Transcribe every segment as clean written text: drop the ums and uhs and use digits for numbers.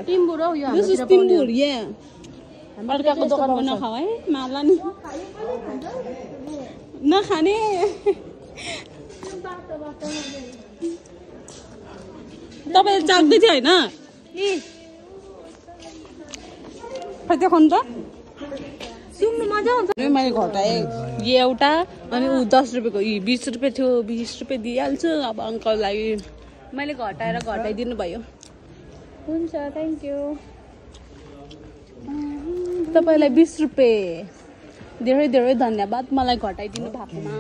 टिम्बुर हो यो this is टिम्बुर अर्काको दोकानमा नखाऊ है माला नि नखाने तपाईले चाख्दै थियो हैन खै देखाउनु त सुम्नु मजा आउँछ मैले घटाएँ यो एउटा अनि ऊ 10 रुपियाँको 20 रुपियाँ थियो 20 रुपियाँ दिइहाल्छु अब अङ्कललाई मैले घटाइदिनु भयो हुन्छ थ्याङ्क यू तपाईलाई 20 रुपियाँ धेरै धेरै धन्यवाद मलाई घटाइदिनु भएकोमा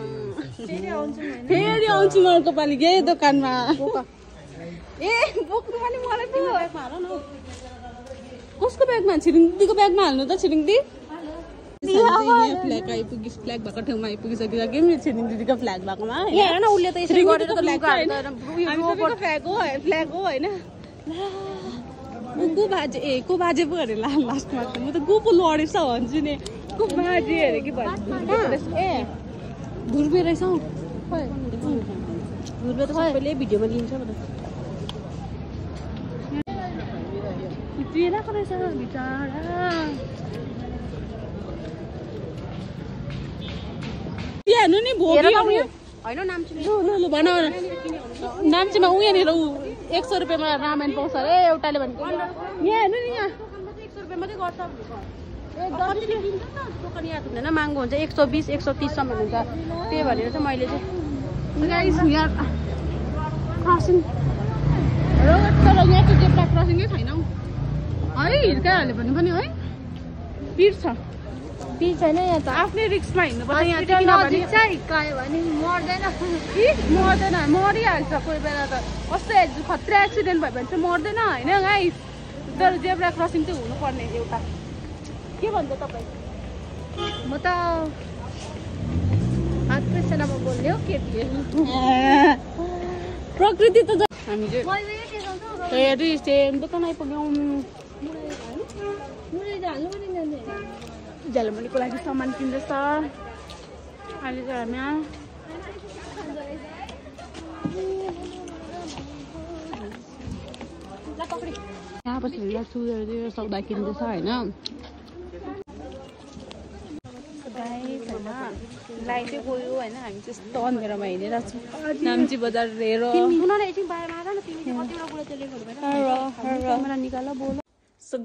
फेरि आउँछु म अर्को पालि यही दोकानमा ए बोक्नु पनि मलाई ब्यागमा हाल न कसको ब्यागमा छिरिङ दिदीको ब्यागमा हाल्नु त छिरिङ दिदी फ्ल्याग आइपुगिस फ्ल्याग भएको ठाउँमा आइपुगिसक्यो कि मेरो छिरिङ दिदीको फ्ल्याग भएकोमा हेर न उसले त यसरी गरेर त फ्ल्याग हो हैन को बाजे को बाजे पो अरे लास्टमा म त को पो लडेछ भन्छु नि को बाजे अरे कि भन्छु ए धुर्बे रहेछ हौ धुर्बे त सबैले भिडियोमा लिन्छ म त तिराको रहेछ बिचारा हेर्नु नि भोगी हैन नाम्ची लु भन नाम्चीमा उ यहाँनिर 100 रुपियाँमा रामेन पाउँछ अरे एउटाले भनेको यहाँ हेर्नु नि यहाँ 100 रुपियाँ मात्रै गर्छ दोकान याद हुँदैन महँगो हुन्छ 120 130 सम्म हुन्छ त्यही भनेर चाहिँ मैले चाहिँ गाइस यहाँ क्रसिङ तर यहाँको जेब्रा क्रसिङै छैन हौ है हिर्काइहाल्यो भने पनि है पिर छ पिर छैन यहाँ त आफ्नै रिक्समा हिँड्नुपर्छ यहाँ चाहिँ किनभने हिर्कायो भने मर्दैन मर्दैन मरिहाल्छ कोही बेला त कस्तो खतरा एक्सिडेन्ट भयो भने चाहिँ मर्दैन होइन गाइस तर जेब्रा क्रसिङ चाहिँ हुनुपर्ने एउटा के भन्छ तपाईँ म त हात पैसामा बोल्ने हो केटी प्रकृति त हामी चाहिँ सेम दोकान आइपुग्यौँ झालमुरीको लागि सामान किन्दैछ अहिले चाहिँ हामी यहाँ पछि सौदा किन्दैछ होइन लाइट चाहिँ गयो होइन हामी चाहिँ यस्तो अन्धेरोमा हिँडिरहेको छौँ नाम्ची बजार हेर सो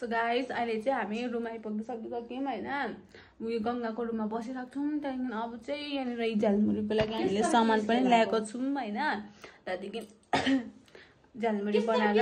गाइस अहिले चाहिँ हामी रुम आइपुग्न सक्यौँ होइन उयो गङ्गाको रुममा बसिरहेको छौँ त्यहाँदेखि अब चाहिँ यहाँनिर झालमुरीको लागि हामीले सामान पनि ल्याएको छौँ होइन त्यहाँदेखि झालमुरी बनाएर